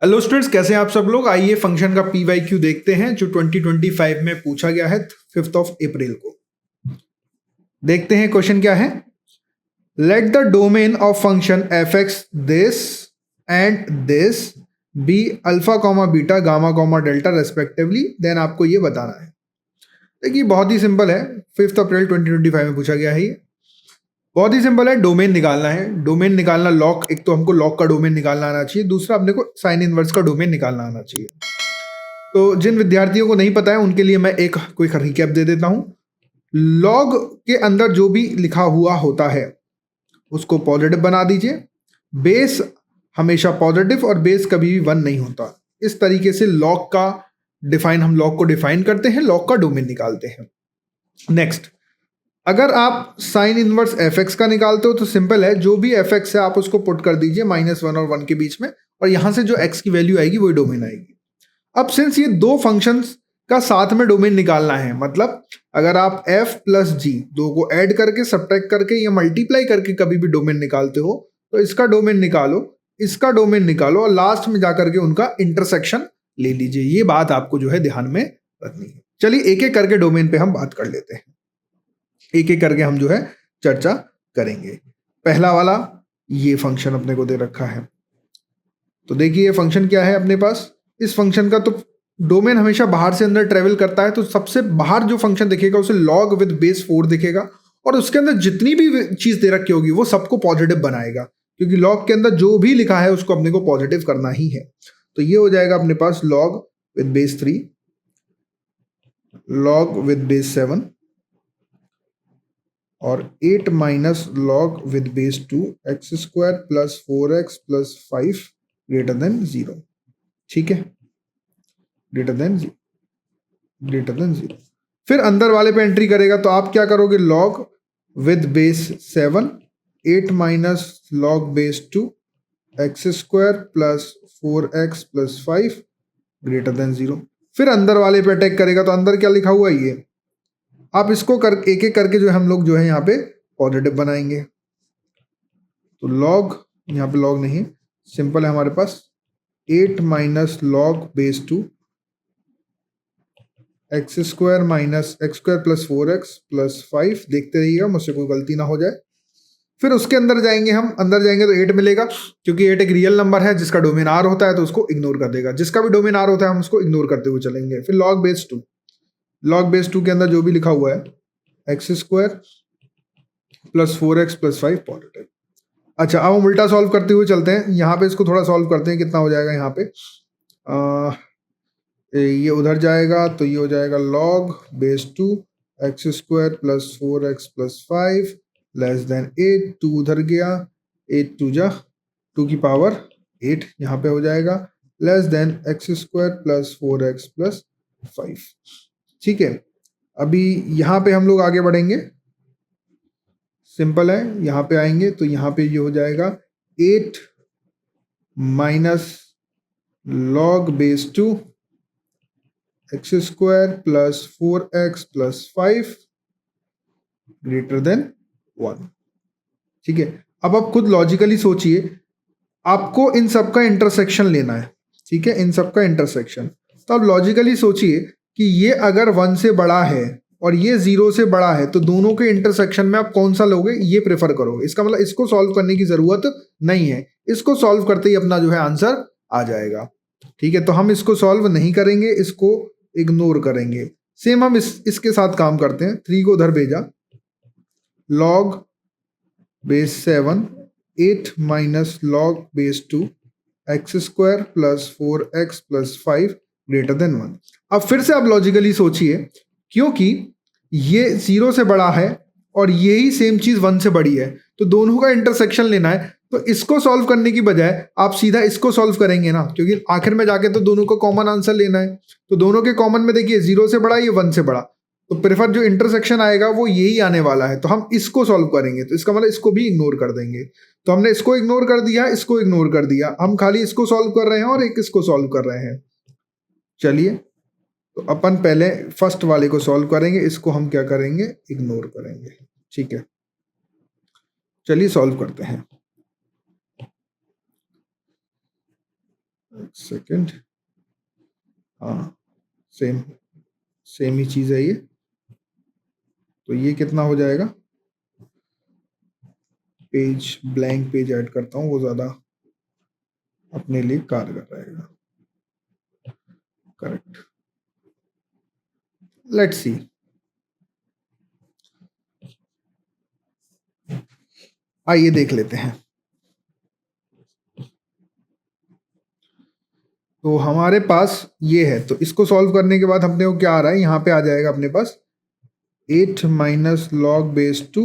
Hello students, कैसे हैं आप सब लोग। आइए फंक्शन का पीवाईक्यू देखते हैं जो 2025 में पूछा गया है 5 अप्रैल को। देखते हैं क्वेश्चन क्या है। Let the domain of function F X this and this be alpha comma beta gamma comma delta respectively, then आपको ये बताना है। देखिए बहुत ही सिंपल है, 5 अप्रैल 2025 में पूछा गया है ये। बहुत ही सिंपल है, डोमेन निकालना है। डोमेन निकालना लॉग, एक तो हमको लॉग का डोमेन निकालना आना चाहिए, दूसरा अपने को साइन इनवर्स का डोमेन निकालना आना चाहिए। तो जिन विद्यार्थियों को नहीं पता है उनके लिए मैं एक क्विक रिकैप दे देता हूं। लॉग के अंदर जो भी लिखा हुआ होता है उसको पॉजिटिव बना दीजिए। बेस हमेशा पॉजिटिव और बेस कभी भी 1 नहीं होता। इस तरीके से लॉग का हम लॉग को डिफाइन करते हैं, लॉग का डोमेन निकालते हैं। नेक्स्ट, अगर आप साइन इनवर्स एफ एक्स का निकालते हो तो सिंपल है, जो भी एफ एक्स है आप उसको पुट कर दीजिए -1 और 1 के बीच में, और यहां से जो एक्स की वैल्यू आएगी वही डोमेन आएगी। अब सिंस ये दो फंक्शंस का साथ में डोमेन निकालना है, मतलब अगर आप f प्लस जी दो को ऐड करके सब्ट्रैक्ट करके या मल्टीप्लाई करके कभी भी डोमेन निकालते हो तो इसका डोमेन निकालो, इसका डोमेन निकालो और लास्ट में जाकर के उनका इंटरसेक्शन ले लीजिए। ये बात आपको जो है ध्यान में रखनी है। चलिए एक एक करके डोमेन पे हम बात कर लेते हैं, एक एक करके हम जो है चर्चा करेंगे। पहला वाला ये फंक्शन अपने को दे रखा है, तो देखिए ये फंक्शन क्या है अपने पास। इस फंक्शन का तो डोमेन हमेशा बाहर से अंदर ट्रेवल करता है, तो सबसे बाहर जो फंक्शन दिखेगा उसे लॉग विद बेस 4 दिखेगा, और उसके अंदर जितनी भी चीज दे रखी होगी वो सबको पॉजिटिव बनाएगा, क्योंकि लॉग के अंदर जो भी लिखा है उसको अपने को पॉजिटिव करना ही है। तो ये हो जाएगा अपने पास log with base 3, log with base 7 और 8 minus log with base 2 x square plus 4x plus 5 greater than 0। ठीक है, ग्रेटर देन 0। फिर अंदर वाले पे एंट्री करेगा तो आप क्या करोगे, log with base 7 8 minus log base 2 x square plus 4x plus 5 greater than 0। फिर अंदर वाले पे अटैक करेगा तो अंदर क्या लिखा हुआ है ये, आप इसको कर एक एक करके जो हम लोग जो है यहाँ पे पॉजिटिव बनाएंगे। तो लॉग, यहाँ पे लॉग नहीं, सिंपल है हमारे पास 8 minus log base 2 x square minus x square plus 4x plus 5, देखते रहिएगा मुझसे कोई गलती ना हो जाए। फिर उसके अंदर जाएंगे, हम अंदर जाएंगे तो 8 मिलेगा, क्योंकि 8 एक रियल नंबर है जिसका डोमेन आर होता है तो उसको इग्नोर कर देगा, जिसका भी डोमेन आर होता है हम उसको इग्नोर करते हुए चलेंगे। फिर लॉग बेस 2, लॉग बेस 2 के अंदर जो भी लिखा हुआ है x square plus 4x plus 5 positive. अच्छा, अब हम उल्टा सॉल्व करते हुए चलते हैं, यहाँ पे इसको थोड़ा सॉल्व करते हैं, कितना हो जाएगा यहाँ पे ये उधर जाएगा तो ये हो जाएगा log base 2 x square plus 4x plus 5 less than 8, 2 उधर गया, 8 2 जा 2 की पावर 8 यहाँ पे हो जाएगा, less than x square plus 4x plus 5। ठीक है, अभी यहाँ पे हम लोग आगे बढ़ेंगे, सिंपल है, यहाँ पे आएंगे तो यहाँ पे ये हो जाएगा 8 minus log base 2 x square plus 4x plus 5 greater then 1। ठीक है, अब आप खुद लॉजिकली सोचिए, आपको इन सब का इंटरसेक्शन लेना है। ठीक है, इन सब का इंटरसेक्शन, तो आप लॉजिकली सोचिए कि ये अगर 1 से बड़ा है और ये 0 से बड़ा है तो दोनों के इंटरसेक्शन में आप कौन सा लोगे, ये प्रेफर करोगे। इसका मतलब इसको सॉल्व करने की जरूरत नहीं है, इसको सॉल्व करते ही अपना जो है आंसर आ जाएगा। ठीक है, तो हम इसको सॉल्व नहीं करेंगे, इसको इग्नोर करेंगे। सेम हम इसके साथ काम करते हैं, 3 को उधर भेजा, log base 7 8 minus log base 2 x square plus 4x plus 5 greater then 1। अब फिर से आप लॉजिकली सोचिए, क्योंकि ये 0 से बड़ा है और यही सेम चीज 1 से बड़ी है, तो दोनों का इंटरसेक्शन लेना है, तो इसको सॉल्व करने की बजाय आप सीधा इसको सॉल्व करेंगे ना, क्योंकि आखिर में जाके तो दोनों को कॉमन आंसर लेना है। तो दोनों के कॉमन में देखिए 0 से बड़ा, ये 1 से बड़ा, तो प्रेफर जो इंटरसेक्शन आएगा वो यही आने वाला है, तो हम इसको सॉल्व करेंगे, तो इसका मतलब इसको भी इग्नोर कर देंगे। तो हमने इसको इग्नोर कर दिया, इसको इग्नोर कर दिया, हम खाली इसको सॉल्व कर रहे हैं और एक इसको सॉल्व कर रहे हैं। चलिए, तो अपन पहले फर्स्ट वाले को सॉल्व करेंगे, इसको हम क्या करेंगे, इग्नोर करेंगे। ठीक है, चलिए सॉल्व करते हैं। एक सेकेंड, हाँ सेम ही चीज़ है ये। तो ये कितना हो जाएगा, पेज ब्लैंक पेज ऐड करता हूँ, वो ज़्यादा अपने लिए कारगर रहेगा। Correct, let's see. आइए देख लेते हैं। तो हमारे पास ये है, तो इसको सॉल्व करने के बाद अपने को क्या आ रहा है, यहाँ पे आ जाएगा अपने पास 8 minus log base 2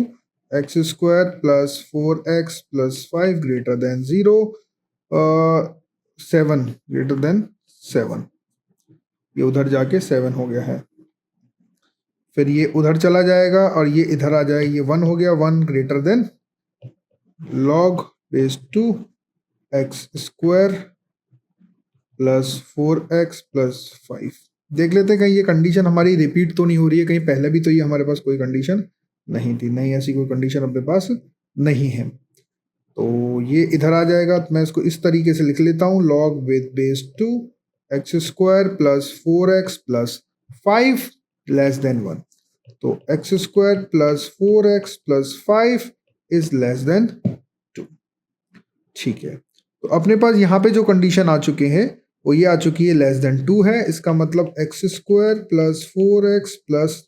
x square plus 4x plus 5 greater than 0, 7 greater than 7। ये उधर जाके 7 हो गया है, फिर ये उधर चला जाएगा और ये इधर आ जाएगा, ये 1 हो गया, 1 greater than log base 2 x square plus 4x plus 5। देख लेते हैं कहीं ये कंडीशन हमारी रिपीट तो नहीं हो रही है, कहीं पहले भी तो ये हमारे पास कोई कंडीशन नहीं थी, नहीं ऐसी कोई कंडीशन अपने पास नहीं है। तो ये इधर आ जाएगा, तो मैं इसको इस तरीके से लिख लेता हूँ, log with base 2 x square plus 4x plus 5 less than 1। तो x square plus 4x plus 5 is less than 2। ठीक है, तो अपने पास यहाँ पे जो कंडीशन आ चुके हैं वो ये आ चुकी है, लेस देन 2 है, इसका मतलब X square plus 4x plus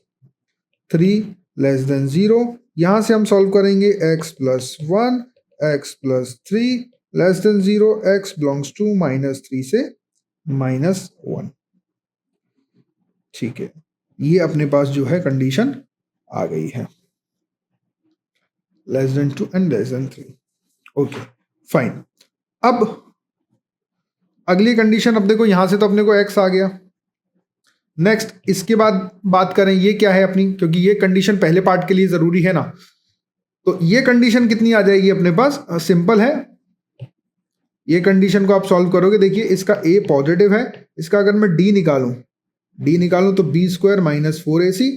3 less than 0। यहाँ से हम सॉल्व करेंगे x plus 1 x plus 3 less than 0, x belongs to -3 से -1। ठीक है, ये अपने पास जो है कंडीशन आ गई है, less than 2 and less than 3। Okay fine. अब अगली कंडीशन अपने को, यहां से तो अपने को x आ गया। नेक्स्ट इसके बाद बात करें, ये क्या है अपनी, क्योंकि ये कंडीशन पहले पार्ट के लिए जरूरी है ना। तो ये कंडीशन कितनी आ जाएगी अपने पास, सिंपल है। ये कंडीशन को आप सॉल्व करोगे, देखिए इसका a पॉजिटिव है, इसका अगर मैं d निकालूं तो b स्क्वायर माइनस 4ac,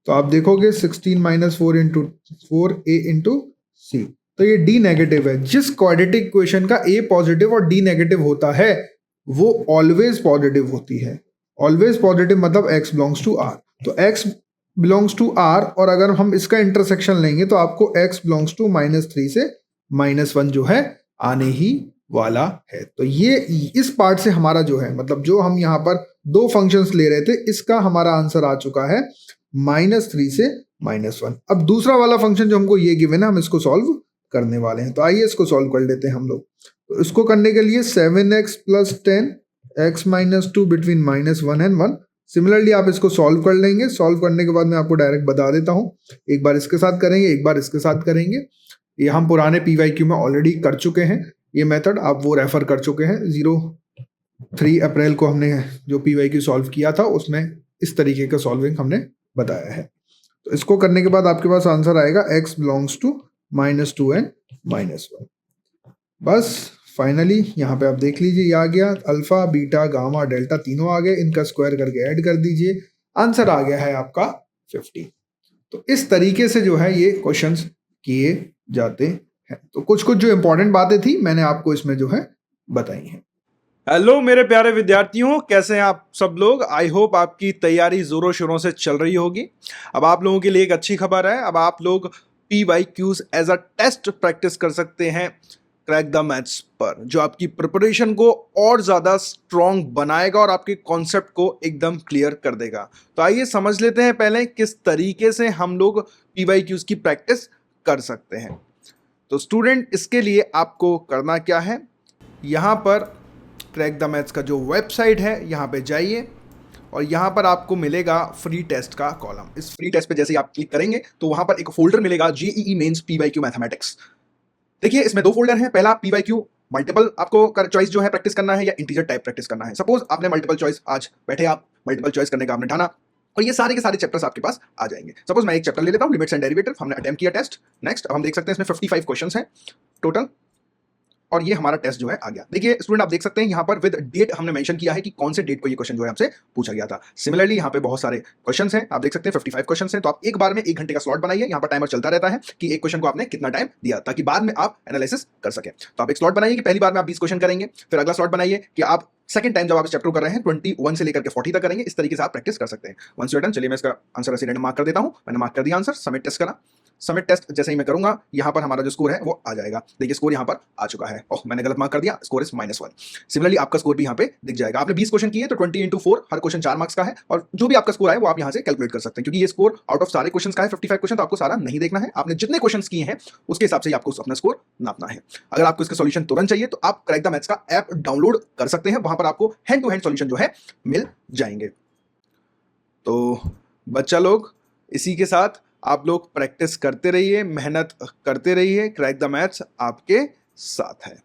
तो आप देखोगे 16 माइनस 4 इंटू 4a इंटू सी। तो ये d नेगेटिव है। जिस क्वाड्रेटिक इक्वेशन का a पॉजिटिव और d नेगेटिव होता है वो ऑलवेज पॉजिटिव होती है। ऑलवेज पॉजिटिव मतलब x बिलोंग्स टू r। तो x बिलोंग्स टू r, और अगर हम इसका इंटरसेक्शन लेंगे तो आपको x बिलोंग्स टू -3 से -1 जो है आने ही वाला है। तो ये इस पार्ट से हमारा जो है, मतलब जो हम यहाँ पर दो फंक्शंस ले रहे थे, इसका हमारा आंसर आ चुका है -3 से -1। अब दूसरा वाला फंक्शन जो हमको ये गिवन है, हम इसको सॉल्व करने वाले हैं। तो आइए इसको सॉल्व कर लेते हैं हम लोग। तो इसको करने के लिए 7x plus 10 x minus 2 between -1 and 1। Similarly आप इसको सॉल्व कर लेंगे। सॉल्व करने के बाद मैं आपको डायरेक्ट बता देता हूँ, एक बार इसके साथ करेंगे, एक बार इसके साथ करेंगे। ये हम पुराने PYQ में ऑलरेडी कर चुके हैं, ये मेथड आप वो रेफर कर चुके हैं। 3 अप्रैल को हमने जो PYQ सॉल्व किया था उसमें इस तरीके का सॉल्विंग हमने बताया है। तो इसको करने के बाद आपके पास आंसर आएगा x बिलोंग्स टू -2 एंड -1। बस फाइनली यहाँ पे आप देख लीजिए, ये आ गया, अल्फा बीटा गामा डेल्टा तीनों आ गए, इनका स्क्वायर करके ऐड कर दीजिए, आंसर आ गया है आपका 50। तो इस तरीके से जो है ये क्वेश्चंस किए जाते हैं। तो कुछ कुछ जो इंपॉर्टेंट बातें थी मैंने आपको इसमें जो है बताई हैं। हेलो मेरे प्यारे विद्यार्थियों, कैसे हैं आप सब लोग। आई होप आपकी तैयारी जोरों शोरों से चल रही होगी। अब आप लोगों के लिए एक अच्छी खबर है, अब आप लोग PYQs as a test practice कर सकते हैं क्रैक द मैथ्स पर, जो आपकी प्रिपरेशन को और ज़्यादा स्ट्रॉन्ग बनाएगा और आपके कॉन्सेप्ट को एकदम क्लियर कर देगा। तो आइए समझ लेते हैं पहले किस तरीके से हम लोग PYQs की प्रैक्टिस कर सकते हैं। तो स्टूडेंट, इसके लिए आपको करना क्या है, यहाँ पर क्रैक द मैथ्स का जो वेबसाइट है यहाँ पे जाइए और यहाँ पर आपको मिलेगा फ्री टेस्ट का कॉलम। इस फ्री टेस्ट पे जैसे ही आप क्लिक करेंगे तो वहाँ पर एक फोल्डर मिलेगा JEE मेंस PYQ मैथमेटिक्स। देखिए इसमें 2 फोल्डर हैं। पहला PYQ मल्टीपल आपको चॉइस जो है प्रैक्टिस करना है या इंटीजर टाइप प्रैक्टिस करना है। सपोज आपने मल्टीपल चॉइस, आज बैठे आप मल्टीपल चॉइस करने का आपने ठाना और ये सारे के सारे चैप्टर्स आपके पास आ जाएंगे। सपोज मैं एक चैप्टर ले लेता हूँ, लिमिट्स एंड डेरिवेटिव, हमने अटेम्प्ट किया टेस्ट। नेक्स्ट अब हम देख सकते हैं इसमें 55 क्वेश्चंस हैं टोटल। और ये हमारा टेस्ट जो है आ गया। देखिए स्टूडेंट, आप देख सकते हैं यहाँ पर विद डेट हमने मेंशन किया है कि कौन से डेट को ये क्वेश्चन जो है हमसे पूछा गया था। सिमिलरली यहाँ पे बहुत सारे क्वेश्चंस हैं, आप देख सकते हैं 55 क्वेश्चंस हैं। तो आप एक बार में 1 घंटे का स्लॉट बनाइए, यहाँ पर टाइमर चलता रहता है कि एक क्वेश्चन को आपने कितना टाइम दिया, ताकि बाद में आप एनालिसिस कर सकें। तो आप एक स्लॉट बनाइए कि पहली बार में आप 20 क्वेश्चन करेंगे, फिर अगला स्लॉट बनाइए कि आप सेकंड टाइम जब आप इस चैप्टर को कर रहे हैं 21 से लेकर के 40 तक करेंगे। इस तरीके से आप प्रैक्टिस कर सकते हैं। वंस यू आर डन, चलिए मैं इसका आंसर ऐसे रैंडम मार्क कर देता हूं। मैंने मार्क कर दिया आंसर, सबमिट टेस्ट करा। सबमिट टेस्ट जैसे ही मैं करूंगा, यहां पर हमारा जो स्कोर है वो आ जाएगा। देखिए स्कोर यहां पर आ चुका है। ओह, मैंने गलत मार्क कर दिया, स्कोर इज -1। सिमिलरली आपका स्कोर भी यहां पे दिख जाएगा। आपने 20 क्वेश्चन किए तो 20 × 4, हर क्वेश्चन 4 मार्क्स का है, और जो भी आपका स्कोर आए वो आप यहां से कैलकुलेट कर सकते हैं, क्योंकि ये स्कोर आउट ऑफ सारे क्वेश्चन का है 55 क्वेश्चन। तो आपको सारा नहीं देखना है, आपने जितने क्वेश्चन किए हैं उसके हिसाब से ही आपको अपना स्कोर नापना है। अगर आपको इसका सॉल्यूशन तुरंत चाहिए तो आप क्रैक द मैथ्स का ऐप डाउनलोड कर सकते हैं, वहां पर आपको हैंड टू हैंड सॉल्यूशन जो है मिल जाएंगे। तो बच्चा लोग, इसी के साथ आप लोग प्रैक्टिस करते रहिए, मेहनत करते रहिए, क्रैक द मैथ्स आपके साथ है।